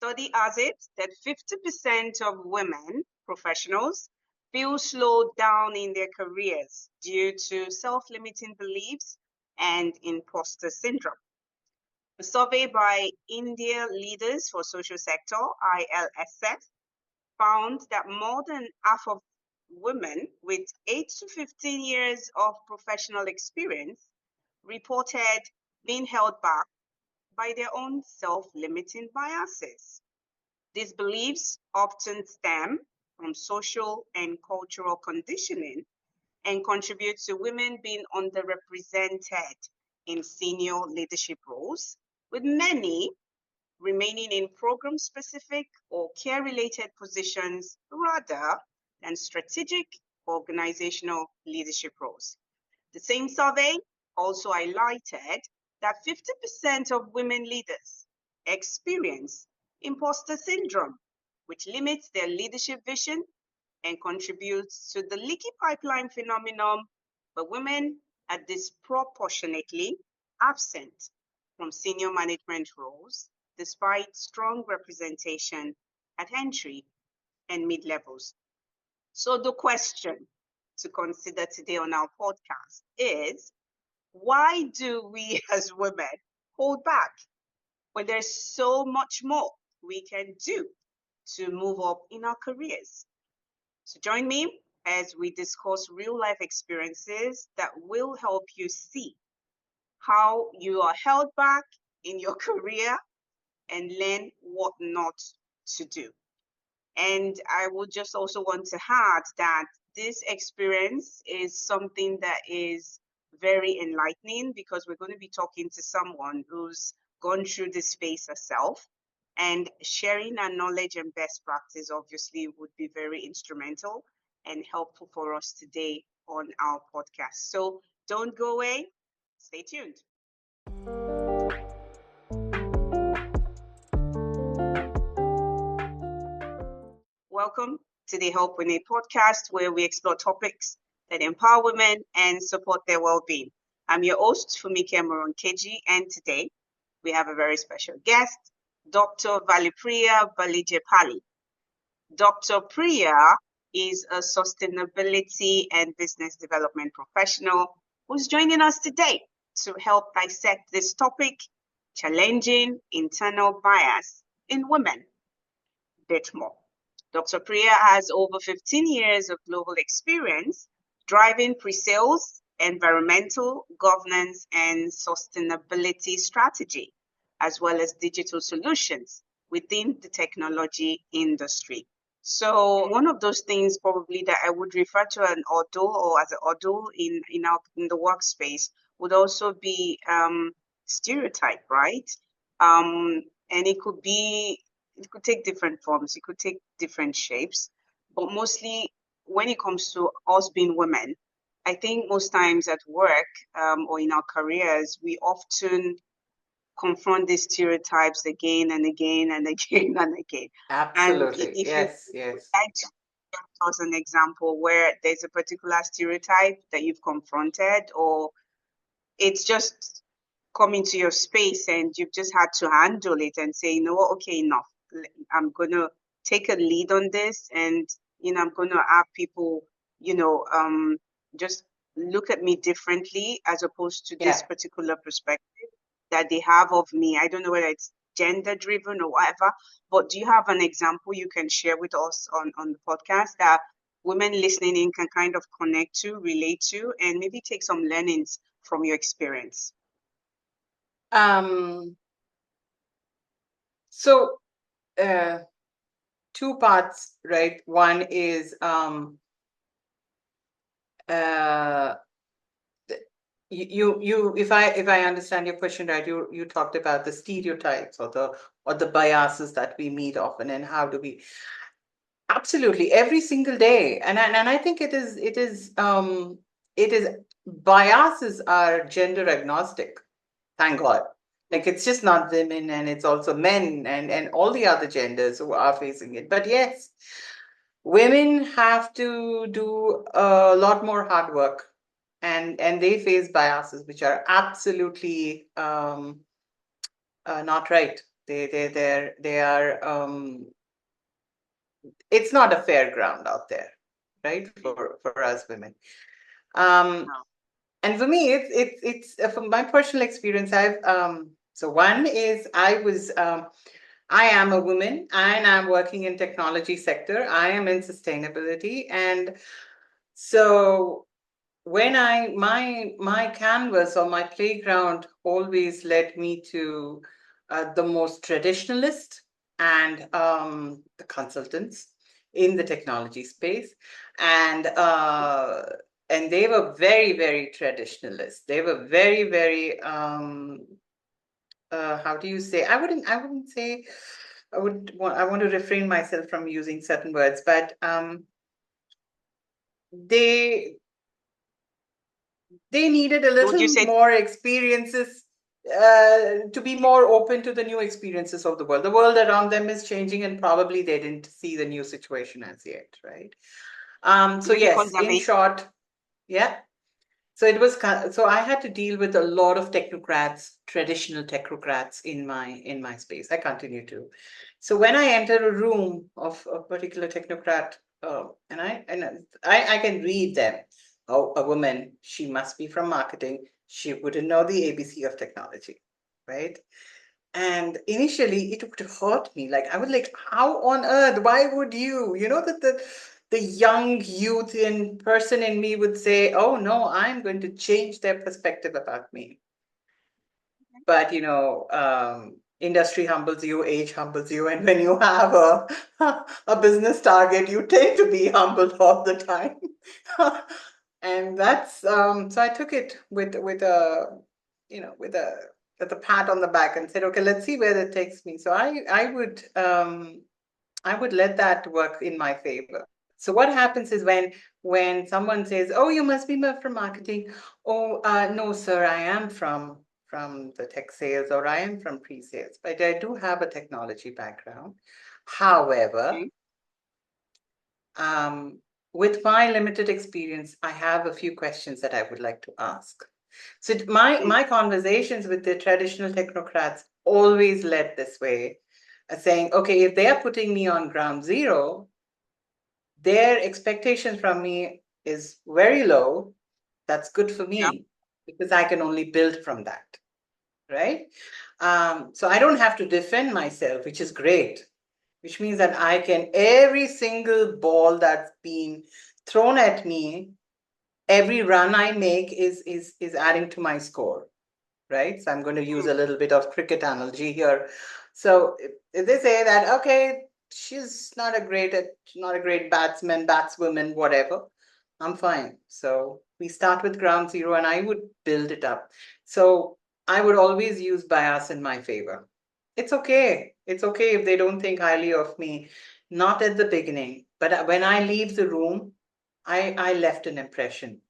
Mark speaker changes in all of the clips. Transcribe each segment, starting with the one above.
Speaker 1: study has it that 50% of women professionals feel slowed down in their careers due to self-limiting beliefs and imposter syndrome. A survey by India Leaders for Social Sector, ILSF, found that more than half of women with 8 to 15 years of professional experience reported being held back by their own self-limiting biases. These beliefs often stem from social and cultural conditioning and contribute to women being underrepresented in senior leadership roles, with many remaining in program-specific or care-related positions rather than strategic organizational leadership roles. The same survey also highlighted that 50% of women leaders experience imposter syndrome, which limits their leadership vision and contributes to the leaky pipeline phenomenon, where women are disproportionately absent from senior management roles despite strong representation at entry and mid-levels. So the question to consider today on our podcast is, why do we as women hold back when there's so much more we can do to move up in our careers? So join me as we discuss real-life experiences that will help you see how you are held back in your career and learn what not to do. And I would just also want to add that this experience is something that is very enlightening, because we're going to be talking to someone who's gone through this phase herself, and sharing our knowledge and best practice obviously would be very instrumental and helpful for us today on our podcast. So don't go away, stay tuned. Welcome to the Help We Need podcast, where we explore topics that empower women and support their well-being. I'm your host, Fumike Keji, and today we have a very special guest, Dr. Vallipriya Balijepalli. Dr. Priya is a sustainability and business development professional who's joining us today to help dissect this topic, challenging internal bias in women, a bit more. Dr. Priya has over 15 years of global experience driving pre-sales, environmental governance, and sustainability strategy, as well as digital solutions within the technology industry. So one of those things probably that I would refer to an hurdle or as a hurdle in the workspace would also be stereotype, right? And it could take different forms, it could take different shapes, but mostly when it comes to us being women, I think most times at work or in our careers, we often confront these stereotypes again and again and again and again.
Speaker 2: Absolutely.
Speaker 1: And if
Speaker 2: yes.
Speaker 1: Like to give us an example where there's a particular stereotype that you've confronted, or it's just come into your space and you've just had to handle it and say, you know what, okay, enough. I'm going to take a lead on this, and, I'm going to have people, just look at me differently as opposed to this particular perspective that they have of me. I don't know whether it's gender driven or whatever, but do you have an example you can share with us on the podcast that women listening in can kind of connect to, relate to, and maybe take some learnings from your experience?
Speaker 2: So two parts, right? One is if I understand your question right, you talked about the stereotypes or the biases that we meet often, and how do we absolutely every single day. And I think it is biases are gender agnostic, thank God. Like, it's just not women, and it's also men and all the other genders who are facing it. But yes, women have to do a lot more hard work, and they face biases which are absolutely not right. they are it's not a fair ground out there, right? For us women. Um,
Speaker 1: No.
Speaker 2: and for me, it's from my personal experience. I've so one is I am a woman and I'm working in technology sector. I am in sustainability, and so when my canvas or my playground always led me to the most traditionalist and the consultants in the technology space, and and they were very traditionalist. They were very how do you say? I wouldn't say. I want to refrain myself from using certain words, but they they needed a
Speaker 1: Would you
Speaker 2: little
Speaker 1: say
Speaker 2: more experiences to be more open to the new experiences of the world. The world around them is changing, and probably they didn't see the new situation as yet, right? So
Speaker 1: maybe
Speaker 2: yes, in
Speaker 1: conservative?
Speaker 2: short, yeah. So it was so I had to deal with a lot of technocrats, traditional technocrats in my space. I continue to. So when I enter a room of a particular technocrat, I can read them. Oh, a woman, she must be from marketing. She wouldn't know the ABC of technology, right? And initially, it would hurt me. Like I was like, "How on earth? Why would you?" You know that the young youth in person in me would say, "Oh no, I'm going to change their perspective about me." But industry humbles you, age humbles you, and when you have a business target, you tend to be humbled all the time. And that's so I took it with a with a pat on the back and said, okay, let's see where that takes me. So I would let that work in my favor. So what happens is when someone says, "Oh, you must be from marketing," "Oh, no, sir, I am from the tech sales," or "I am from pre-sales," but I do have a technology background. However,
Speaker 1: Okay.
Speaker 2: um, with my limited experience, I have a few questions that I would like to ask. So
Speaker 1: Mm.
Speaker 2: my conversations with the traditional technocrats always led this way, saying, okay, if they are putting me on ground zero, their expectation from me is very low. That's good for
Speaker 1: Yeah.
Speaker 2: me because I can only build from that, right? So I don't have to defend myself, which is great, which means that I can, every single ball that's been thrown at me, every run I make is adding to my score, right? So I'm going to use
Speaker 1: Mm.
Speaker 2: a little bit of cricket analogy here. So if they say that, okay, she's not a great batsman, batswoman, whatever, I'm fine. So we start with ground zero, and I would build it up. So I would always use bias in my favor. It's okay. It's okay if they don't think highly of me, not at the beginning, but when I leave the room, I left an impression.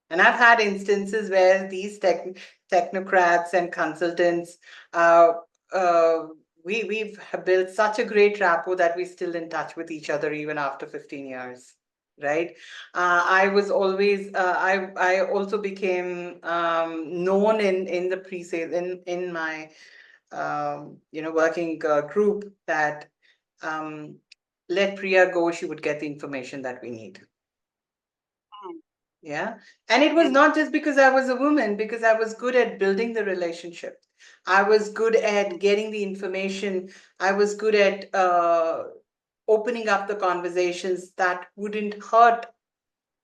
Speaker 2: And I've had instances where these technocrats and consultants, uh, uh, we've built such a great rapport that we're still in touch with each other even after 15 years. Right. I was always, I also became known in the pre-sale, in my, working group that um, let Priya go, she would get the information that we need.
Speaker 1: Mm.
Speaker 2: Yeah. And it was
Speaker 1: And
Speaker 2: not just because I was a woman, because I was good at building the relationship. I was good at
Speaker 1: mm,
Speaker 2: getting the information. I was good at opening up the conversations that wouldn't hurt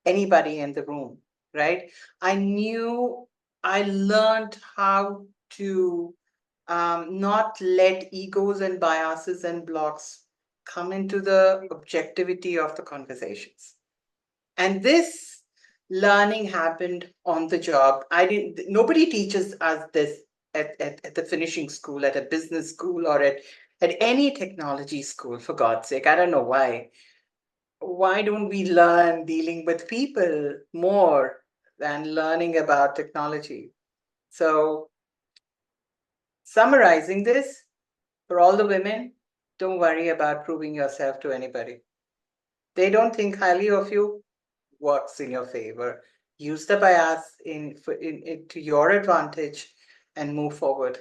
Speaker 2: anybody in the room, right? I knew, I learned how to not let egos and biases and blocks come into the
Speaker 1: mm,
Speaker 2: objectivity of the conversations. And this learning happened on the job. Nobody teaches us this at the finishing school, at a business school, or at any technology school, for God's sake. I don't know why. Why don't we learn dealing with people more than learning about technology? So, summarizing this, for all the women, don't worry about proving yourself to anybody. They don't think highly of you, works in your favor. Use the bias in to your advantage and move forward.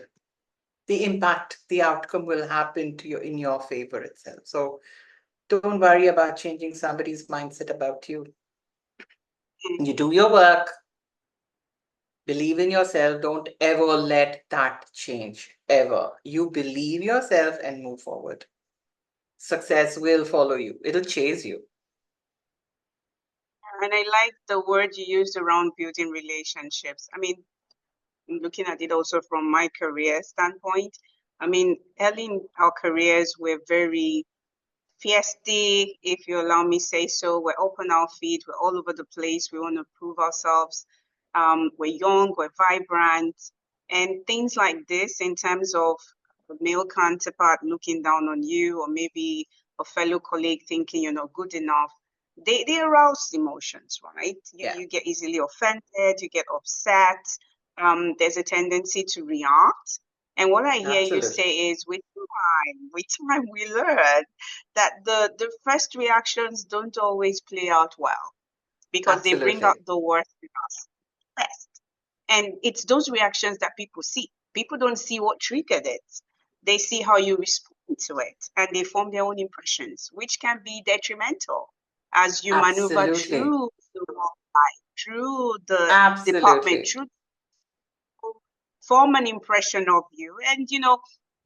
Speaker 2: the impact, the outcome will happen to you in your favor itself. So don't worry about changing somebody's mindset about you. You do your work, believe in yourself, don't ever let that change, ever. You believe yourself and move forward. Success will follow you, it'll chase you.
Speaker 1: And I like the word you used around building relationships. I mean, looking at it also from my career standpoint, I mean, early in our careers, we're very fiesty, if you allow me say so. We're up on our feet. We're all over the place. We want to prove ourselves. We're young. We're vibrant, and things like this. In terms of a male counterpart looking down on you, or maybe a fellow colleague thinking you're not good enough, they arouse emotions, right?
Speaker 2: Yeah,
Speaker 1: You get easily offended. You get upset. There's a tendency to react. And what I hear you
Speaker 2: absolutely.
Speaker 1: say is, with time, we learn that the first reactions don't always play out well because they bring out
Speaker 2: Absolutely.
Speaker 1: the worst in us first. And it's those reactions that people see. People don't see what triggered it. They see how you respond to it and they form their own impressions, which can be detrimental as you maneuver
Speaker 2: Absolutely.
Speaker 1: through the life, through the department,
Speaker 2: Absolutely.
Speaker 1: through form an impression of you. And,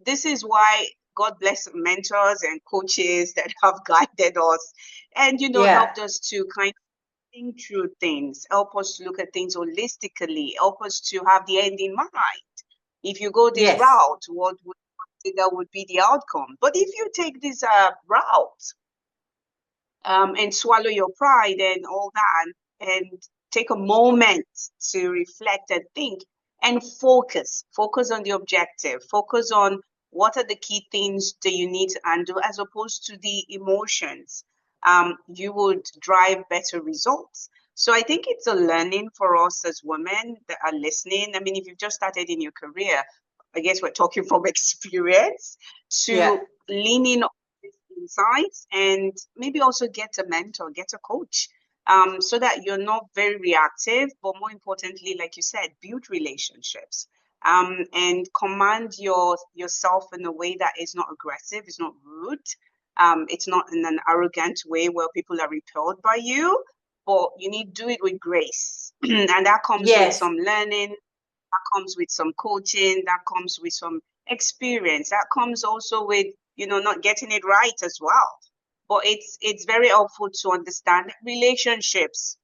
Speaker 1: this is why God bless mentors and coaches that have guided us and,
Speaker 2: Yeah.
Speaker 1: helped us to kind of think through things, help us to look at things holistically, help us to have the end in mind. If you go this
Speaker 2: Yes.
Speaker 1: route, what would you consider would be the outcome? But if you take this route, and swallow your pride and all that and take a moment to reflect and think and focus on the objective, focus on what are the key things that you need to handle as opposed to the emotions. You would drive better results. So I think it's a learning for us as women that are listening. I mean, if you've just started in your career, I guess we're talking from experience,
Speaker 2: Yeah.
Speaker 1: to lean in insights and maybe also get a mentor, get a coach, so that you're not very reactive, but more importantly, like you said, build relationships, and command yourself in a way that is not aggressive, it's not rude, it's not in an arrogant way where people are repelled by you, but you need to do it with grace. And that comes with
Speaker 2: Yes.
Speaker 1: some learning, that comes with some coaching, that comes with some experience, that comes also with not getting it right as well. But it's very helpful to understand relationships,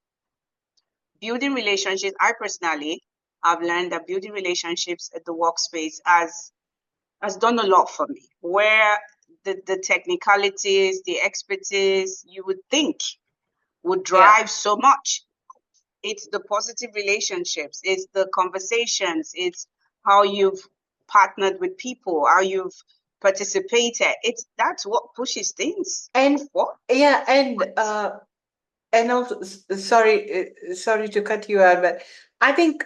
Speaker 1: building relationships. I personally have learned that building relationships at the workspace has done a lot for me, where the technicalities, the expertise you would think would
Speaker 2: Yeah.
Speaker 1: drive so much. It's the positive relationships, it's the conversations, it's how you've partnered with people, how you've participated. It's that's what pushes things
Speaker 2: And
Speaker 1: forward.
Speaker 2: yeah, and also sorry to cut you out, but I think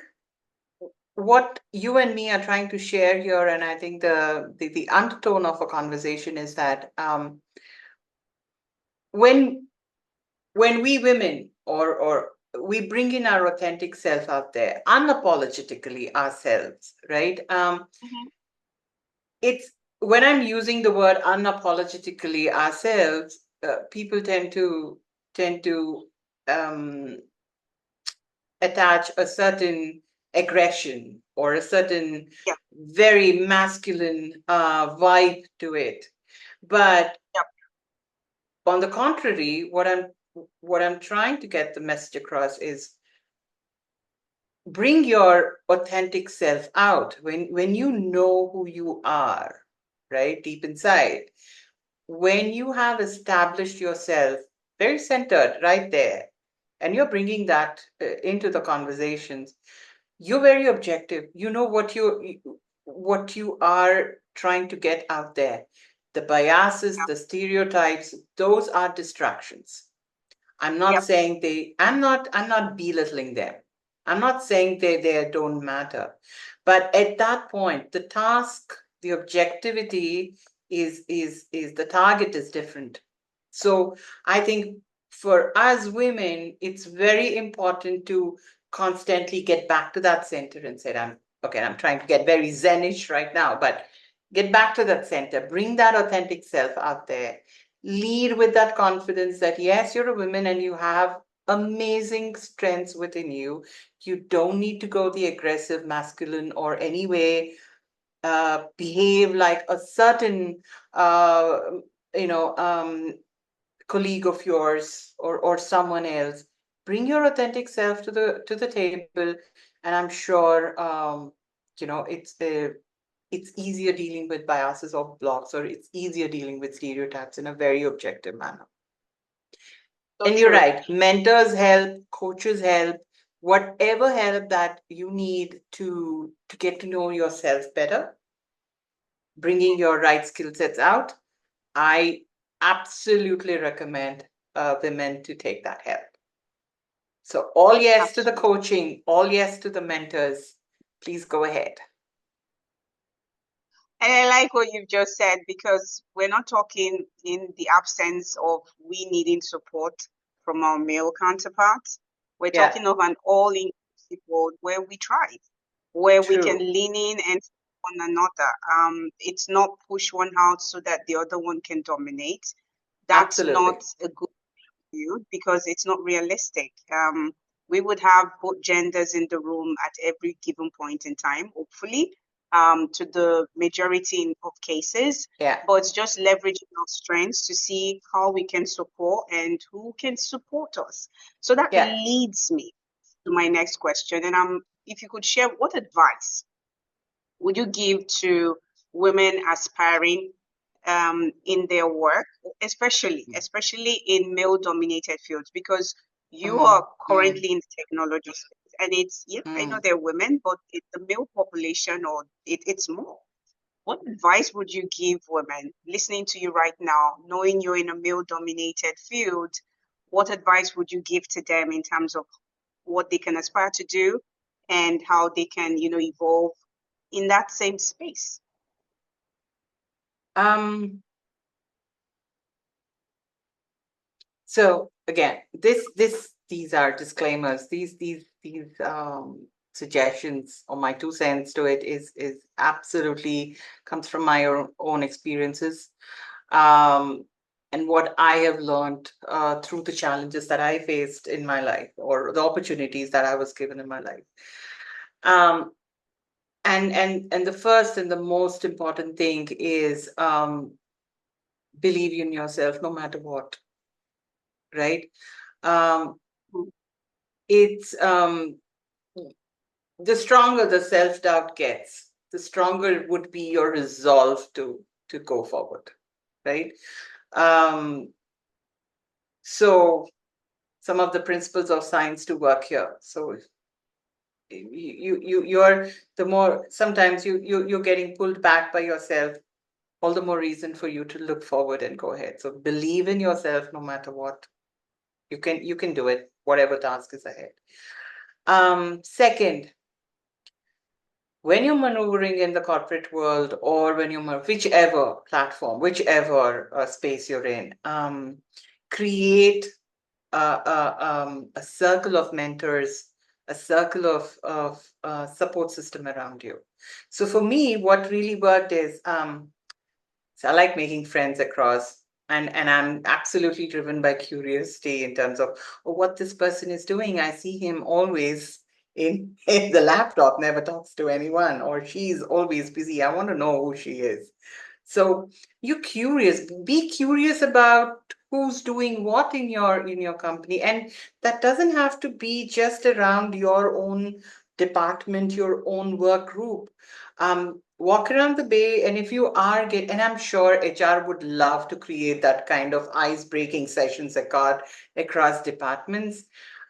Speaker 2: what you and me are trying to share here, and I think the undertone of a conversation is that when when we women or we bring in our authentic self out there unapologetically ourselves, right?
Speaker 1: Mhm.
Speaker 2: It's when I'm using the word unapologetically ourselves, people tend to um, attach a certain aggression or a certain
Speaker 1: Yeah,
Speaker 2: very masculine vibe to it. But
Speaker 1: yeah,
Speaker 2: on the contrary, what I'm trying to get the message across is bring your authentic self out when you know who you are, right, deep inside. When you have established yourself very centered right there, and you're bringing that into the conversations, you're very objective. You know what you are trying to get out there. The biases, the stereotypes, those are distractions. I'm
Speaker 1: yeah,
Speaker 2: not saying I'm not belittling them. I'm not saying they don't matter. But at that point, the task, the objectivity is the target is different. So I think for us women, it's very important to constantly get back to that center and say, I'm okay, I'm trying to get very zenish right now, but Get back to that center. Bring that authentic self out there. Lead with that confidence that, yes, you're a woman and you have amazing strengths within you. You don't need to go the aggressive, masculine, or anyway behave like a certain uh, you know colleague of yours or someone else. Bring your authentic self to the table, and I'm sure it's easier dealing with biases or blocks, or it's easier dealing with stereotypes in a very objective manner.
Speaker 1: So
Speaker 2: And you're
Speaker 1: true.
Speaker 2: right, mentors help, coaches help, whatever help that you need to get to know yourself better, bringing your right skill sets out. I absolutely recommend women to take that help. So, all yes to the
Speaker 1: Absolutely.
Speaker 2: coaching, all yes to the mentors. Please go ahead.
Speaker 1: And I like what you've just said, because we're not talking in the absence of we needing support from our male counterparts. We're
Speaker 2: Yeah,
Speaker 1: talking of an all-inclusive world where we thrive, where we can
Speaker 2: true.
Speaker 1: lean in and support one another. It's not push one out so that the other one can dominate. That's not
Speaker 2: Absolutely.
Speaker 1: a good view, because it's not realistic. We would have both genders in the room at every given point in time, hopefully, to the majority of cases,
Speaker 2: Yeah,
Speaker 1: but it's just leveraging our strengths to see how we can support and who can support us. So that
Speaker 2: yeah.
Speaker 1: leads me to my next question. And if you could share, what advice would you give to women aspiring in their work, especially in male-dominated fields? Because you are
Speaker 2: Mm, mm,
Speaker 1: currently in the technology space, and it's, yeah, I know
Speaker 2: mm.
Speaker 1: they're women, but the male population, or it's more. What advice would you give women listening to you right now, knowing you're in a male-dominated field? What advice would you give to them in terms of what they can aspire to do and how they can, evolve in that same space?
Speaker 2: Um, so again, these are disclaimers. These suggestions, or my 2 cents to it, is absolutely comes from my own experiences, um, and what I have learned through the challenges that I faced in my life, or the opportunities that I was given in my life. Um, and the first and the most important thing is, believe in yourself no matter what, right? Um, it's The stronger the self-doubt gets, the stronger it would be your resolve to go forward, right? Um, so some of the principles of science to work here. So you're the more, sometimes you're getting pulled back by yourself, all the more reason for you to look forward and go ahead. So believe in yourself no matter what. You can do it, whatever task is ahead. Second, when you're maneuvering in the corporate world, or when you're whichever platform, whichever space you're in, create a circle of mentors, a circle of support system around you. So for me, what really worked is, so I like making friends across, and I'm absolutely driven by curiosity in terms of, oh, what this person is doing. I see him always in the laptop, never talks to anyone, or she's always busy. I want to know who she is. So you're curious. Be curious about who's doing what in your company, and that doesn't have to be just around your own department, your own work group. Walk around the bay, and if you are and I'm sure HR would love to create that kind of ice breaking sessions across departments,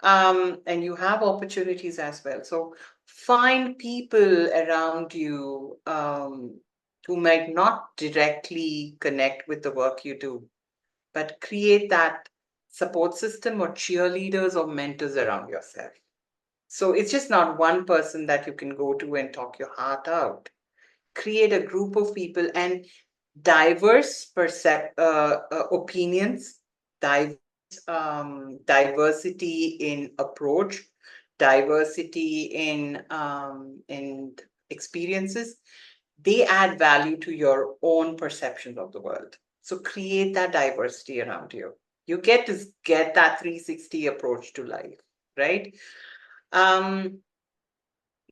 Speaker 2: and you have opportunities as well. So find people around you, who might not directly connect with the work you do, but create that support system, or cheerleaders or mentors around yourself. So it's just not one person that you can go to and talk your heart out. Create a group of people, and diverse opinions, diversity in approach, diversity in experiences, they add value to your own perception of the world. So create that diversity around you. You get to get that 360 approach to life, right? Um,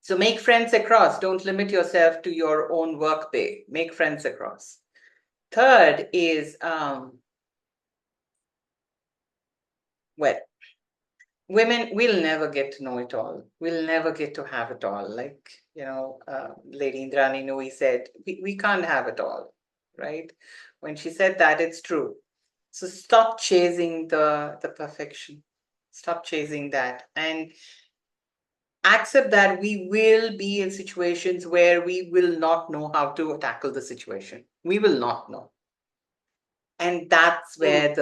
Speaker 2: so make friends across. Don't limit yourself to your own work pay. Make friends across. Third is well, women will never get to know it all. We'll never get to have it all. Like, Lady Indrani Nui said, we can't have it all, right? When she said that, it's true. So stop chasing the perfection. Stop chasing that. And accept that we will be in situations where we will not know how to tackle the situation. We will not know. And that's
Speaker 1: Mm.
Speaker 2: where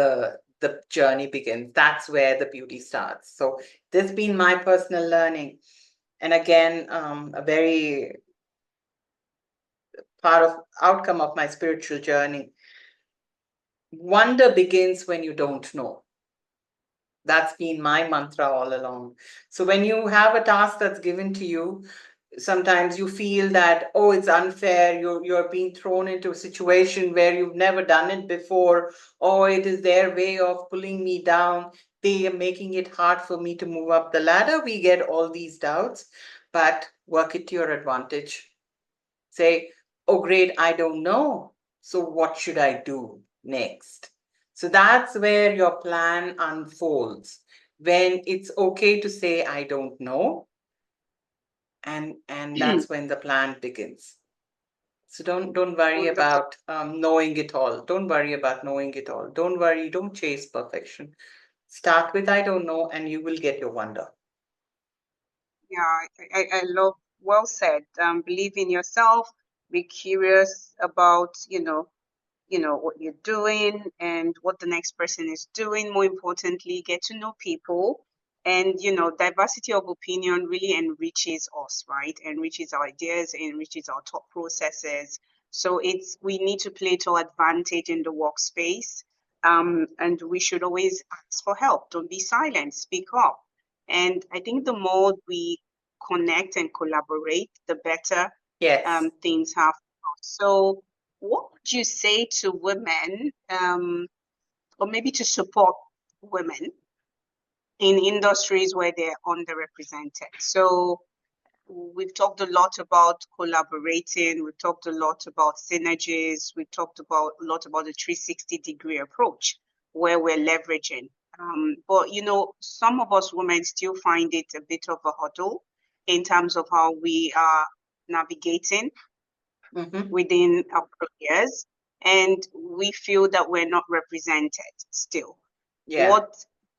Speaker 2: the journey begins. That's where the beauty starts. So this has been my personal learning. And again, a very part of outcome of my spiritual journey. Wonder begins when you don't know. That's been my mantra all along. So when you have a task that's given to you, sometimes you feel that, oh, it's unfair. You're being thrown into a situation where you've never done it before, or it is their way of pulling me down. They are making it hard for me to move up the ladder. We get all these doubts, but work it to your advantage. Say, oh, great, I don't know. So what should I do next? So that's where your plan unfolds. When it's okay to say, I don't know, and that's when the plan begins. So don't worry
Speaker 1: Wonderful.
Speaker 2: about knowing it all. Don't worry about knowing it all. Don't worry. Don't chase perfection. Start with I don't know, and you will get your wonder.
Speaker 1: Yeah, I love, well said. Believe in yourself, be curious about, what you're doing and what the next person is doing. More importantly, get to know people. And, diversity of opinion really enriches us, right? Enriches our ideas, enriches our thought processes. So we need to play to our advantage in the workspace. And we should always ask for help. Don't be silent, speak up. And I think the more we connect and collaborate, the better
Speaker 2: Yes.
Speaker 1: things have. So, what would you say to women, or maybe to support women in industries where they're underrepresented? So, we've talked a lot about collaborating, we've talked a lot about synergies, we've talked about a lot about the 360-degree approach where we're leveraging. But some of us women still find it a bit of a hurdle in terms of how we are navigating
Speaker 2: Mm-hmm.
Speaker 1: within our careers, and we feel that we're not represented still.
Speaker 2: Yeah.
Speaker 1: What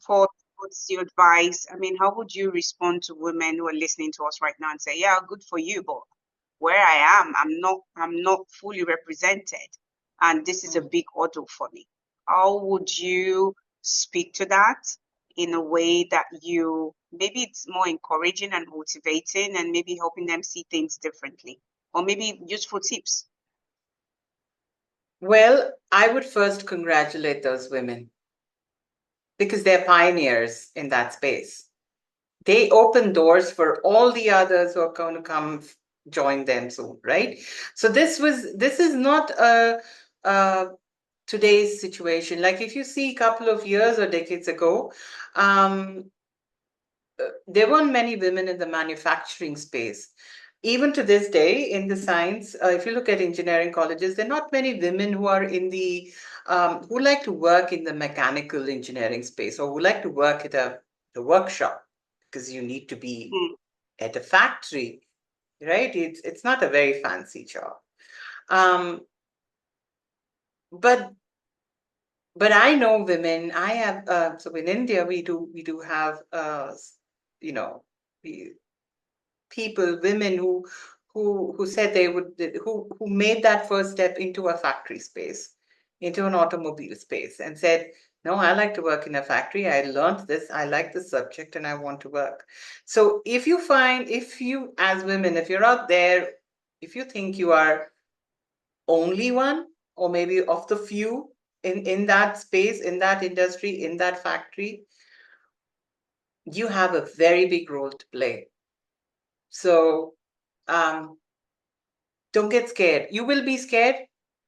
Speaker 1: thought, what's your advice? I mean, how would you respond to women who are listening to us right now and say, yeah, good for you, but where I am, I'm not fully represented, and this is a
Speaker 2: Mm.
Speaker 1: big hurdle for me. How would you speak to that in a way that you maybe it's more encouraging and motivating and maybe helping them see things differently, or maybe useful tips?
Speaker 2: Well, I would first congratulate those women because they're pioneers in that space. They open doors for all the others who are going to come join them soon, right? So this is not a today's situation. Like if you see a couple of years or decades ago, um, there weren't many women in the manufacturing space. Even to this day, in the science, if you look at engineering colleges, there are not many women who are in who like to work in the mechanical engineering space or who like to work at the workshop because you need to be
Speaker 1: Mm,
Speaker 2: at a factory, right? It's not a very fancy job. Um, but but I know women. I have so in India we do have you know we, people, women who said they would who made that first step into a factory space, into an automobile space, and said, "No, I like to work in a factory. I learned this. I like this subject, and I want to work." So if you as women, if you're out there, if you think you are only one or maybe of the few in that space, in that industry, in that factory, you have a very big role to play. So um, Don't get scared. You will be scared,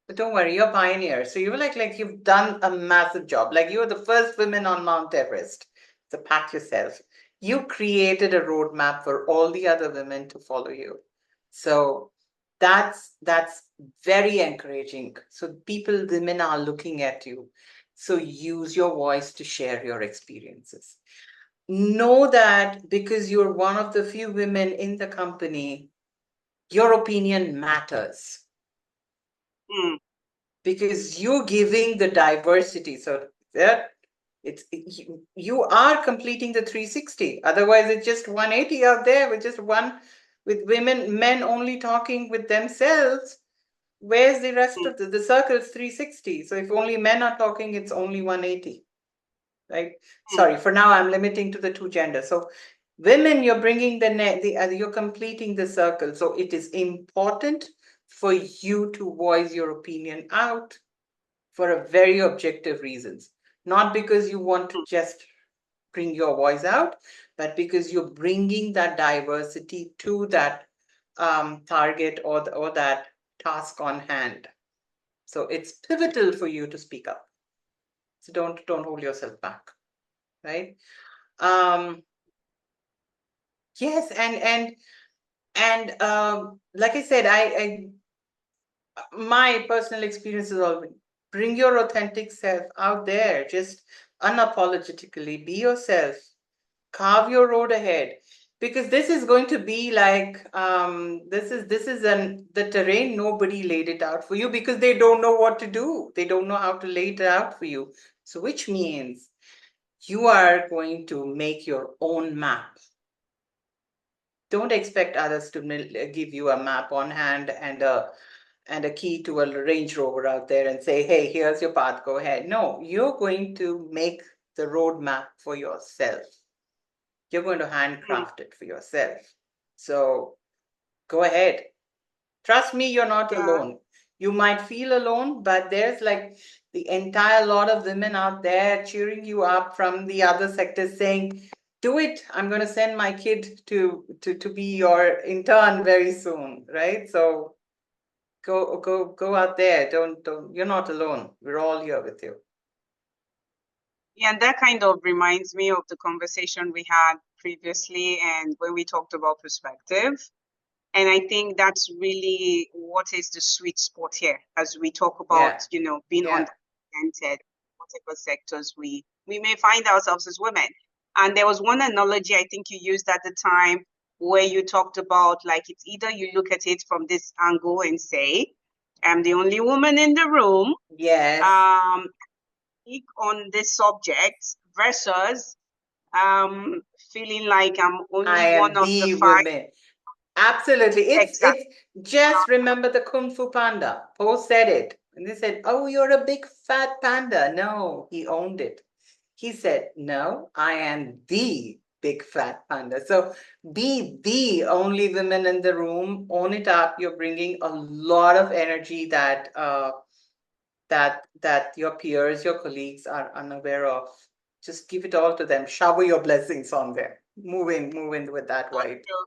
Speaker 2: but don't worry, you're pioneer. So you were like you've done a massive job. Like you were the first women on Mount Everest. So pat yourself. You created a roadmap for all the other women to follow you. So that's very encouraging. So people, women are looking at you. So use your voice to share your experiences. Know that because you're one of the few women in the company, your opinion matters
Speaker 1: Mm,
Speaker 2: because you're giving the diversity. So that you are completing the 360. Otherwise, it's just 180 out there with just one, with men only talking with themselves. Where's the rest
Speaker 1: mm,
Speaker 2: of the circle's 360? So if only men are talking, it's only 180. Right?
Speaker 1: mm,
Speaker 2: Sorry, for now I'm limiting to the two genders. So women, you're bringing you're completing the circle. So it is important for you to voice your opinion out for a very objective reasons, not because you want to
Speaker 1: mm,
Speaker 2: just bring your voice out, but because you're bringing that diversity to that target or that task on hand. So it's pivotal for you to speak up. So don't hold yourself back, right? Um, yes, and like I said, I my personal experience is always bring your authentic self out there. Just unapologetically be yourself. Carve your road ahead. Because this is going to be like this is an the terrain nobody laid it out for you because they don't know what to do. They don't know how to lay it out for you. So which means you are going to make your own map. Don't expect others to give you a map on hand and a key to a Range Rover out there and say, hey, here's your path, go ahead. No, you're going to make the roadmap for yourself. You're going to
Speaker 1: mm.
Speaker 2: handcraft it for yourself. So go ahead. Trust me, you're not
Speaker 1: Yeah.
Speaker 2: alone. You might feel alone, but there's like the entire lot of women out there cheering you up from the other sectors saying, do it. I'm going to send my kid to be your intern very soon, right? So go out there. Don't you're not alone. We're all here with you.
Speaker 1: Yeah, and that kind of reminds me of the conversation we had previously and when we talked about perspective. And I think that's really what is the sweet spot here as we talk about,
Speaker 2: Yeah.
Speaker 1: being
Speaker 2: Yeah.
Speaker 1: underrepresented, whatever sectors we may find ourselves as women. And there was one analogy I think you used at the time where you talked about like it's either you look at it from this angle and say, I'm the only woman in the room,
Speaker 2: Yes.
Speaker 1: um, speak on this subject versus um feeling like I'm only
Speaker 2: I
Speaker 1: one
Speaker 2: am
Speaker 1: of the
Speaker 2: the
Speaker 1: five.
Speaker 2: woman. Absolutely. It's
Speaker 1: Exactly.
Speaker 2: just remember the Kung Fu Panda. Po said it. And they said, oh, you're a big fat panda. No, he owned it. He said, no, I am the big fat panda. So be the only woman in the room. Own it up. You're bringing a lot of energy that your peers, your colleagues are unaware of. Just give it all to them. Shower your blessings on them. Move in with that
Speaker 1: So
Speaker 2: vibe.
Speaker 1: true.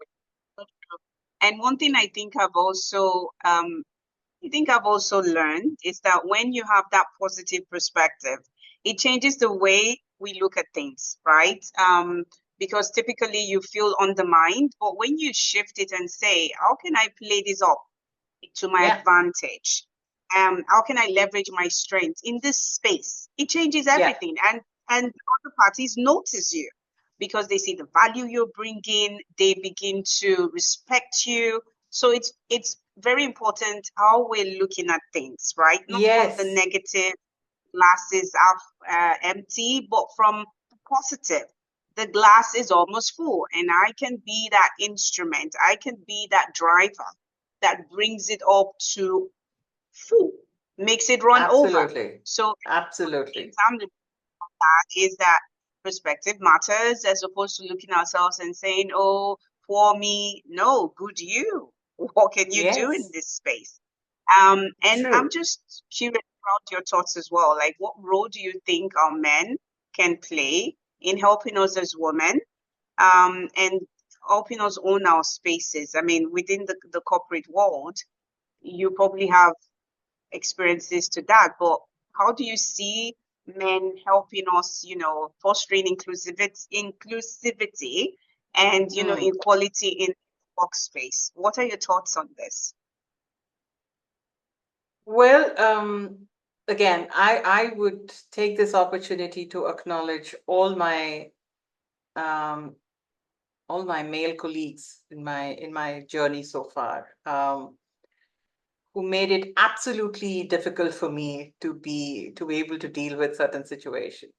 Speaker 1: So true. And one thing I think I've also learned is that when you have that positive perspective, it changes the way we look at things, right? Because typically you feel undermined, but when you shift it and say, how can I play this up to my
Speaker 2: Yeah,
Speaker 1: advantage? How can I leverage my strength in this space? It changes
Speaker 2: yeah.
Speaker 1: everything, and other parties notice you because they see the value you're bringing. They begin to respect you. So it's very important how we're looking at things, right? Not from the
Speaker 2: Yes,
Speaker 1: negative, glasses half empty, but from the positive. The glass is almost full, and I can be that instrument. I can be that driver that brings it up to full, makes it run over.
Speaker 2: absolutely.
Speaker 1: So
Speaker 2: Absolutely.
Speaker 1: example of that is that perspective matters as opposed to looking ourselves and saying, "Oh, poor me." No, good you. What can you do in
Speaker 2: Yes,
Speaker 1: this space? And I'm
Speaker 2: true.
Speaker 1: just curious about your thoughts as well. Like, what role do you think our men can play in helping us as women, and helping us own our spaces? I mean, within the corporate world, you probably have experiences to that, but how do you see men helping us, fostering inclusivity and,
Speaker 2: Hmm.
Speaker 1: equality in workspace? What are your thoughts on this?
Speaker 2: Well, again, I would take this opportunity to acknowledge um, all my male colleagues in my journey so far, who made it absolutely difficult for me to be able to deal with certain situations,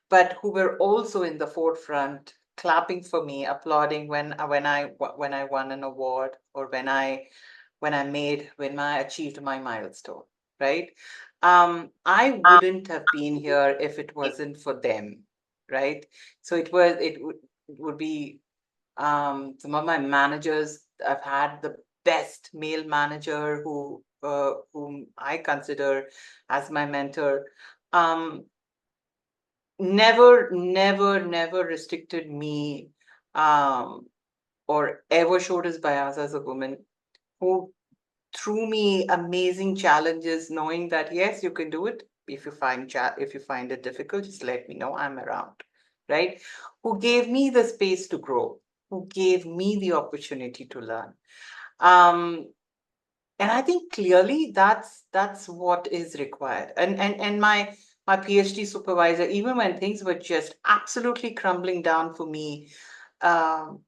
Speaker 2: but who were also in the forefront, clapping for me, applauding when I won an award, or when I achieved my milestone, right? I wouldn't have been here if it wasn't for them, right? So it would be some of my managers. I've had the best male manager whom I consider as my mentor. Um, never restricted me, um, or ever showed his bias as a woman, who threw me amazing challenges, knowing that yes, you can do it. If you find it difficult, just let me know. I'm around, right? Who gave me the space to grow, who gave me the opportunity to learn. Um, and I think clearly that's what is required. And my PhD supervisor, even when things were just absolutely crumbling down for me, um,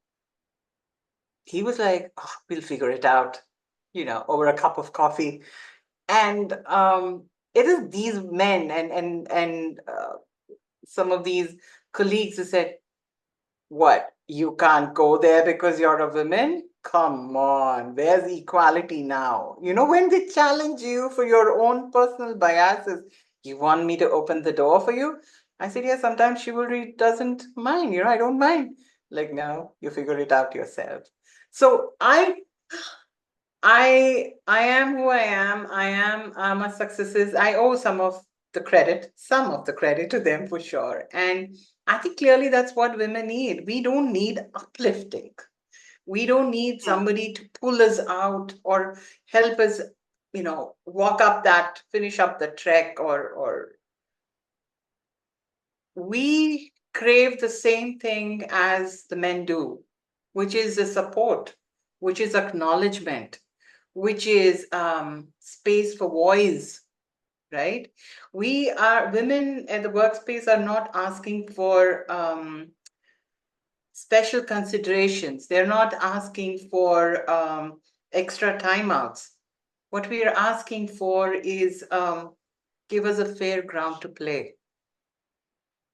Speaker 2: he was like, "Oh, we'll figure it out, over a cup of coffee." And it is these men and some of these colleagues who said, "What, you can't go there because you're a woman? Come on, where's equality now?" When they challenge you for your own personal biases, "You want me to open the door for you?" I said, "Yeah, sometimes chivalry doesn't mind. I don't mind." Like, "No, you figure it out yourself." So I am who I am. My successes. I owe some of the credit to them for sure. And I think clearly that's what women need. We don't need uplifting. We don't need
Speaker 1: Yeah.
Speaker 2: somebody to pull us out or help us, finish up the trek, or we crave the same thing as the men do, which is the support, which is acknowledgement, which is space for voice, right? Women at the workspace are not asking for special considerations. They're not asking for extra timeouts. What we are asking for is, give us a fair ground to play,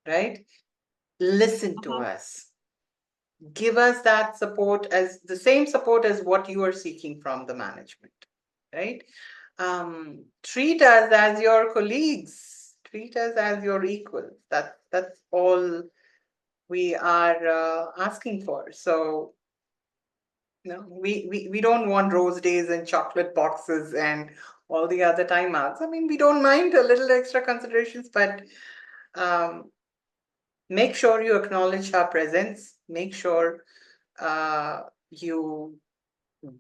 Speaker 2: right? Listen to
Speaker 1: Mhm.
Speaker 2: us. Give us that support, as the same support as what you are seeking from the management, right? Treat us as your colleagues, treat us as your equals. That's all we are asking for. So we don't want rose days and chocolate boxes and all the other timeouts. I mean, we don't mind a little extra considerations, but um, make sure you acknowledge our presence. Make sure you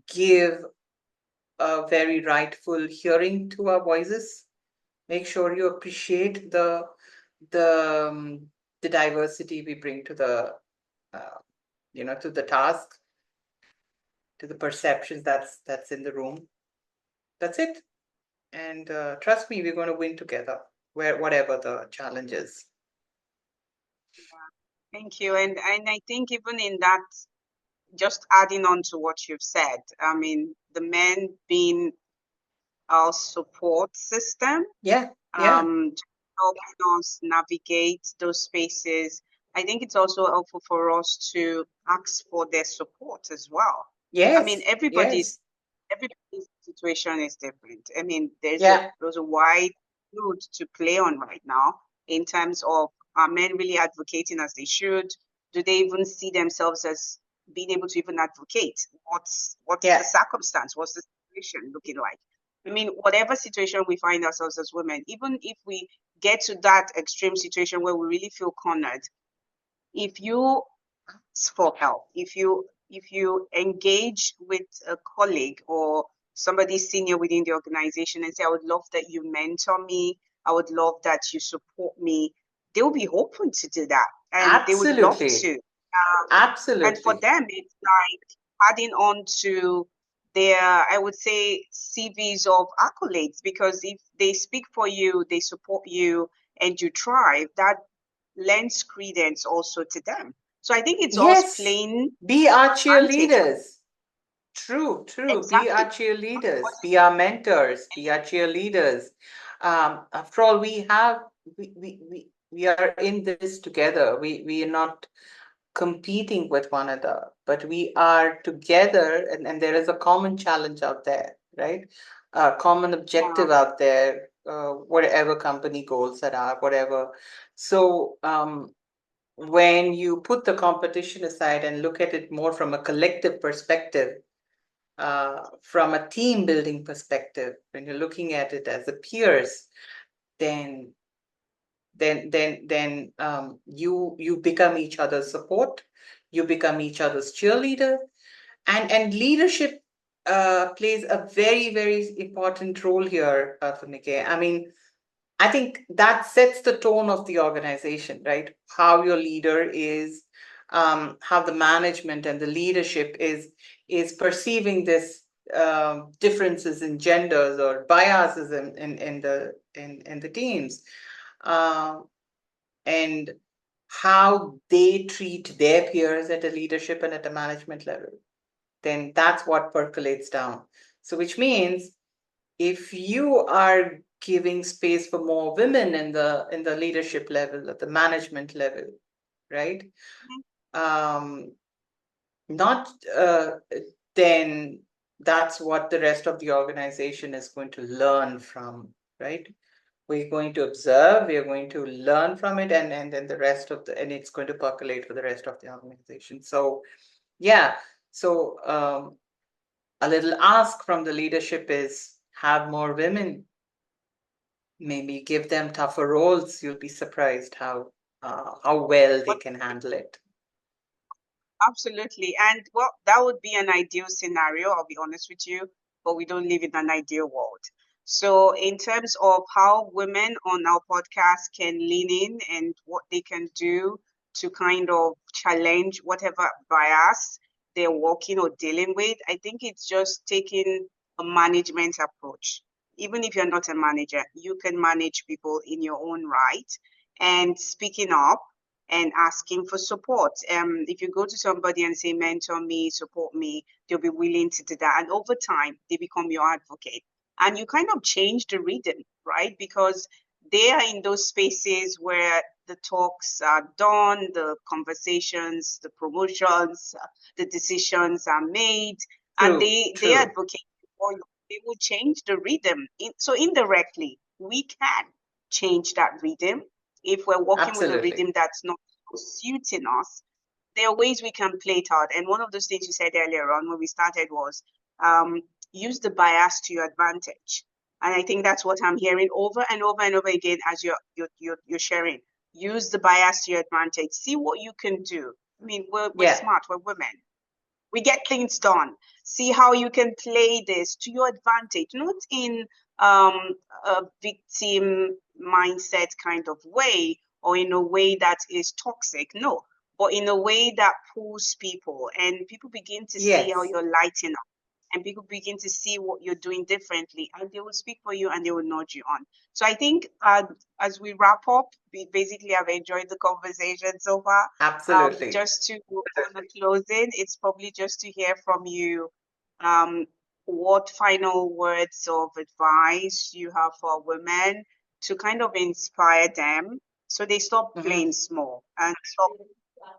Speaker 2: give a very rightful hearing to our voices. Make sure you appreciate the um, the diversity we bring to uh, the task, to the perceptions that's in the room. That's it. And trust me, we're going to win together, whatever the challenge is.
Speaker 1: Thank you. And I think even in that, just adding on to what you've said, I mean, the men being our support system,
Speaker 2: Yeah, yeah,
Speaker 1: helping us navigate those spaces. I think it's also helpful for us to ask for their support as well. I mean,
Speaker 2: yes, yes,
Speaker 1: everybody's situation is different. I mean,
Speaker 2: yeah,
Speaker 1: there's a wide field to play on right now in terms of, are men really advocating as they should? Do they even see themselves as being able to even advocate? What's the
Speaker 2: yeah,
Speaker 1: circumstance? What's the situation looking like? I mean, whatever situation we find ourselves as women, even if we get to that extreme situation where we really feel cornered, if you ask for help, if you engage with a colleague or somebody senior within the organization and say, I would love that you mentor me. I would love that you support me. They'll be open to do that and they would love
Speaker 2: Absolutely.
Speaker 1: to. And for
Speaker 2: Absolutely.
Speaker 1: them, it's like adding on to their, I would say, CVs of accolades, because if they speak for you, they support you, and you thrive, that lends credence also to them. So I think it's us
Speaker 2: Yes.
Speaker 1: playing
Speaker 2: Be our
Speaker 1: advantage.
Speaker 2: cheerleaders. True, true. Be our
Speaker 1: Exactly.
Speaker 2: cheerleaders. Be our mentors. Be our cheerleaders. After all, we are in this together. We are not competing with one another, but we are together, and there is a common challenge out there, right? A common
Speaker 1: Yeah.
Speaker 2: objective out there, whatever company goals that are, whatever. So, when you put the competition aside and look at it more from a collective perspective, from a team building perspective, when you're looking at it as a peers, then you become each other's support, you become each other's cheerleader, and leadership plays a very very important role here, Funike. I mean, I think that sets the tone of the organization, right? How your leader is, how the management and the leadership is perceiving this, differences in genders or biases in the teams, um, and how they treat their peers at a leadership and at a management level. Then that's what percolates down. So, which means if you are giving space for more women in the leadership level, at the management level, right? um not Then that's what the rest of the organization is going to learn from, right? We're going to observe, we're going to learn from it, and then the rest of the, and it's going to percolate for the rest of the organization. So yeah. So a little ask from the leadership is have more women, maybe give them tougher roles. You'll be surprised how well they can handle it.
Speaker 1: Absolutely. And well, that would be an ideal scenario, I'll be honest with you, but we don't live in an ideal world. So, in terms of how women on our podcast can lean in and what they can do to kind of challenge whatever bias they're working or dealing with, I think it's just taking a management approach. Even if you're not a manager, you can manage people in your own right and speaking up and asking for support. If you go to somebody and say, mentor me, support me, they'll be willing to do that. And over time, they become your advocate. And you kind of change the rhythm, right? Because they are in those spaces where the talks are done, the conversations, the promotions, the decisions are made, and
Speaker 2: True,
Speaker 1: they
Speaker 2: true.
Speaker 1: advocate for you. They will change the rhythm. So indirectly, we can change that rhythm if we're working with a
Speaker 2: Absolutely.
Speaker 1: rhythm that's not suiting us. There are ways we can play it out. And one of those things you said earlier on when we started was um, use the bias to your advantage. And I think that's what I'm hearing over and over and over again as you're sharing. Use the bias to your advantage. See what you can do. I mean, we're
Speaker 2: Yeah.
Speaker 1: smart. We're women. We get things done. See how you can play this to your advantage, not in a victim mindset kind of way or in a way that is toxic. No, but in a way that pulls people and people begin to see how
Speaker 2: Yes.
Speaker 1: you're lighting up and people begin to see what you're doing differently and they will speak for you and they will nudge you on. So I think as we wrap up, we basically have enjoyed the conversation so far.
Speaker 2: Absolutely.
Speaker 1: Just to on the closing, it's probably just to hear from you um, what final words of advice you have for women to kind of inspire them so they stop
Speaker 2: Mhm.
Speaker 1: playing small and stop.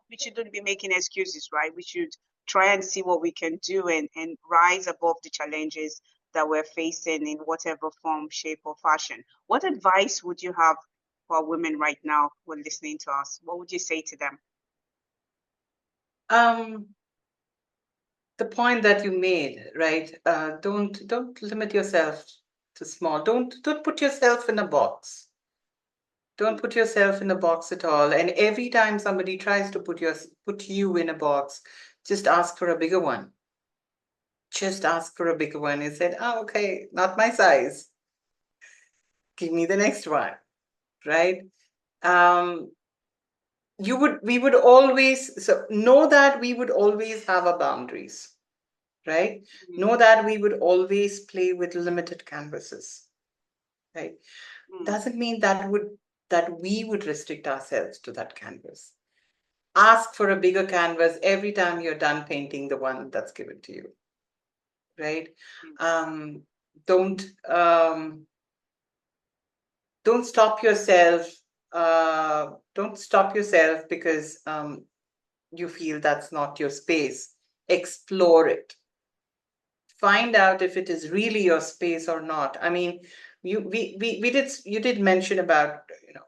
Speaker 1: We shouldn't be making excuses, right? We should try and see what we can do and rise above the challenges that we're facing in whatever form, shape, or fashion. What advice would you have for women right now who are listening to us? What would you say to them?
Speaker 2: Um, the point that you made, right? Don't limit yourself to small. Don't put yourself in a box. Don't put yourself in a box at all. And every time somebody tries to put you in a box, just ask for a bigger one. just ask for a bigger one. You said, oh, okay, not my size. Give me the next one, right? Um, we would always, so know that we would always have our boundaries, right?
Speaker 1: Mm,
Speaker 2: Know that we would always play with limited canvases, right?
Speaker 1: mm,
Speaker 2: Doesn't mean that we would restrict ourselves to that canvas. Ask for a bigger canvas every time you're done painting the one that's given to you, right?
Speaker 1: mm,
Speaker 2: Um, don't um, don't stop yourself. Don't stop yourself because you feel that's not your space. Explore it. Find out if it is really your space or not. I mean, you did mention about,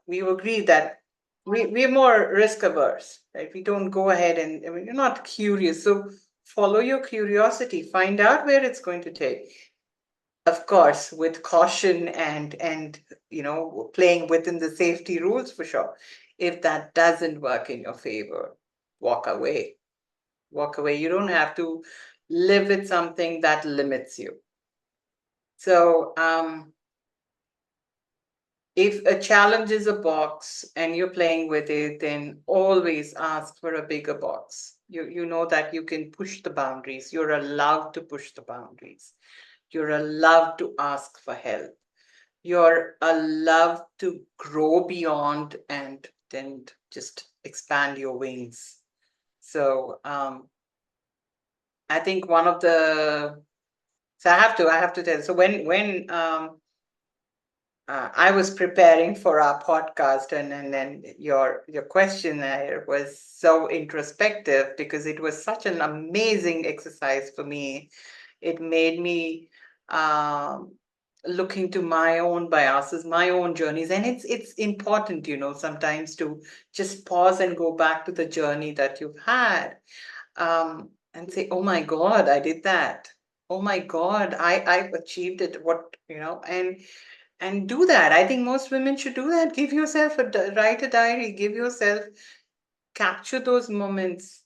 Speaker 2: we agree that we're more risk averse, right? We don't go ahead and, I mean, you're not curious. So follow your curiosity, find out where it's going to take. Of course, with caution and playing within the safety rules for sure. If that doesn't work in your favor, walk away. Walk away. You don't
Speaker 1: mm,
Speaker 2: have to live with something that limits you. So, if a challenge is a box and you're playing with it, then always ask for a bigger box. You know that you can push the boundaries. You're allowed to push the boundaries. You're allowed to ask for help. You're allowed to grow beyond and then just expand your wings. So, I think one of the so I have to tell. So when I was preparing for our podcast, and then your questionnaire was so introspective because it was such an amazing exercise for me. It made me um, look into my own biases, my own journeys, and it's important, sometimes to just pause and go back to the journey that you've had, and say, "Oh my God, I did that. Oh my God, I've achieved it." What and do that. I think most women should do that. Give yourself write a diary. Give yourself capture those moments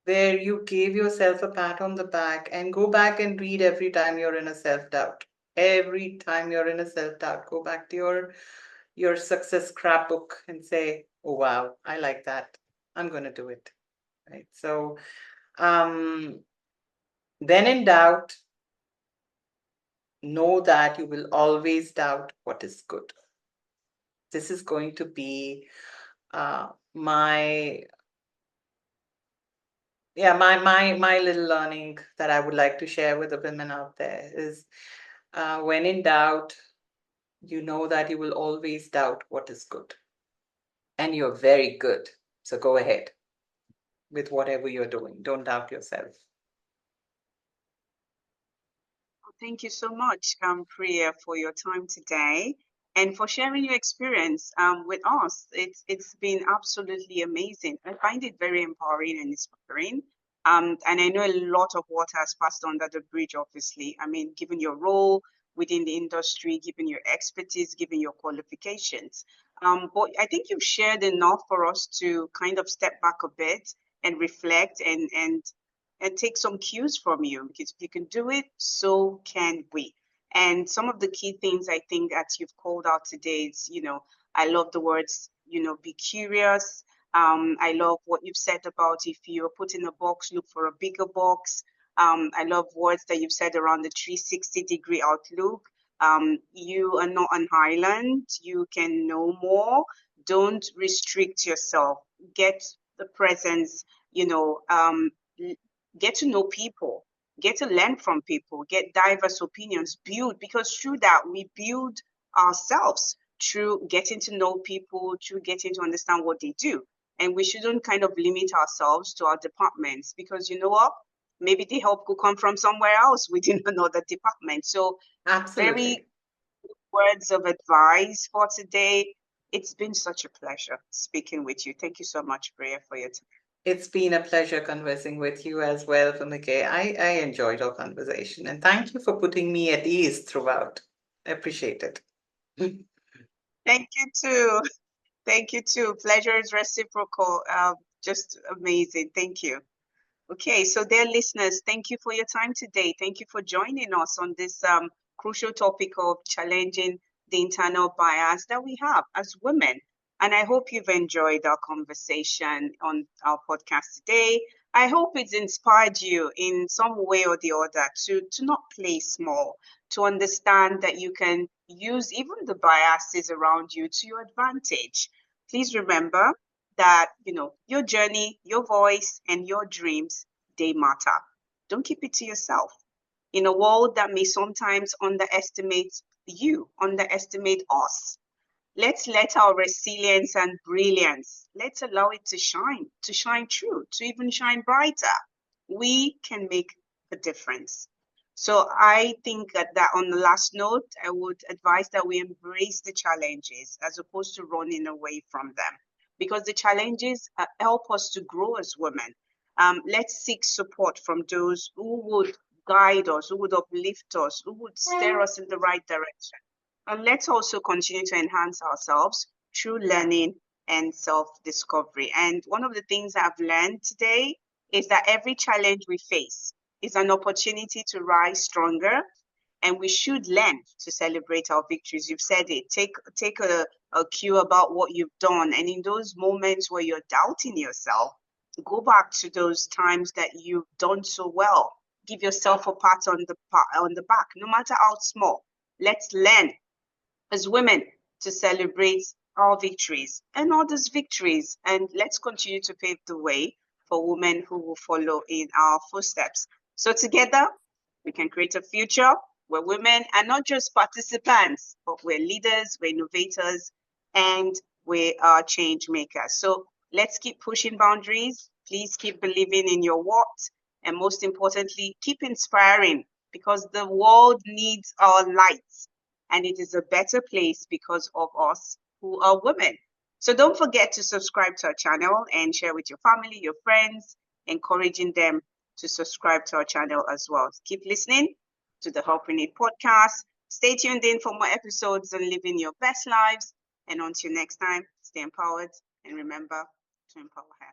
Speaker 2: where you gave yourself a pat on the back, and go back and read every time you're in a self doubt. Every time you're in a self doubt, go back to your success scrapbook and say, "Oh wow, I like that. I'm going to do it." Right. So, um, when in doubt, know that you will always doubt what is good. This is going to be my my little learning that I would like to share with the women out there is, when in doubt, you know that you will always doubt what is good, and you're very good. So go ahead with whatever you're doing. Don't doubt yourself.
Speaker 1: Thank you so much, Priya, for your time today and for sharing your experience with us. It's been absolutely amazing. I find it very empowering and inspiring. And I know a lot of water has passed under the bridge, obviously. I mean, given your role within the industry, given your expertise, given your qualifications. But I think you've shared enough for us to kind of step back a bit and reflect and take some cues from you, because if you can do it, so can we. And some of the key things I think that you've called out today is, I love the words, be curious. I love what you've said about if you're put in a box, look for a bigger box. I love words that you've said around the 360-degree outlook. You are not an island. You can know more. Don't restrict yourself. Get the presence, you know, um, get to know people, get to learn from people, get diverse opinions, build, because through that we build ourselves through getting to know people, through getting to understand what they do. And we shouldn't kind of limit ourselves to our departments, because you know what? Maybe the help could come from somewhere else within another department. So, very
Speaker 2: Absolutely.
Speaker 1: words of advice for today. It's been such a pleasure speaking with you. Thank you so much, Priya, for your time.
Speaker 2: It's been a pleasure conversing with you as well, Fumike. I enjoyed our conversation, and thank you for putting me at ease throughout. I appreciate it.
Speaker 1: Thank you too. Thank you too. Pleasure is reciprocal. Just amazing. Thank you. Okay, so dear listeners, thank you for your time today. Thank you for joining us on this crucial topic of challenging the internal bias that we have as women. And I hope you've enjoyed our conversation on our podcast today. I hope it's inspired you in some way or the other to not play small, to understand that you can use even the biases around you to your advantage. Please remember that, your journey, your voice, and your dreams, they matter. Don't keep it to yourself. In a world that may sometimes underestimate you, underestimate us, let's let our resilience and brilliance, let's allow it to shine through, to even shine brighter. We can make a difference. So I think that on the last note, I would advise that we embrace the challenges as opposed to running away from them, because the challenges help us to grow as women. Let's seek support from those who would guide us, who would uplift us, who would steer us in the right direction. And let's also continue to enhance ourselves through learning and self discovery. And one of the things I've learned today is that every challenge we face is an opportunity to rise stronger. And we should learn to celebrate our victories. You've said it. Take a cue about what you've done. And in those moments where you're doubting yourself, go back to those times that you've done so well. Give yourself a pat on the back, no matter how small. Let's learn as women to celebrate our victories and others' victories. And let's continue to pave the way for women who will follow in our footsteps. So together, we can create a future where women are not just participants, but we're leaders, we're innovators, and we are change makers. So let's keep pushing boundaries. Please keep believing in your what. And most importantly, keep inspiring, because the world needs our light, and it is a better place because of us who are women. So don't forget to subscribe to our channel and share with your family, your friends, encouraging them to subscribe to our channel as well. Keep listening to the Help We Need podcast. Stay tuned in for more episodes on living your best lives. And until next time, stay empowered and remember to empower her.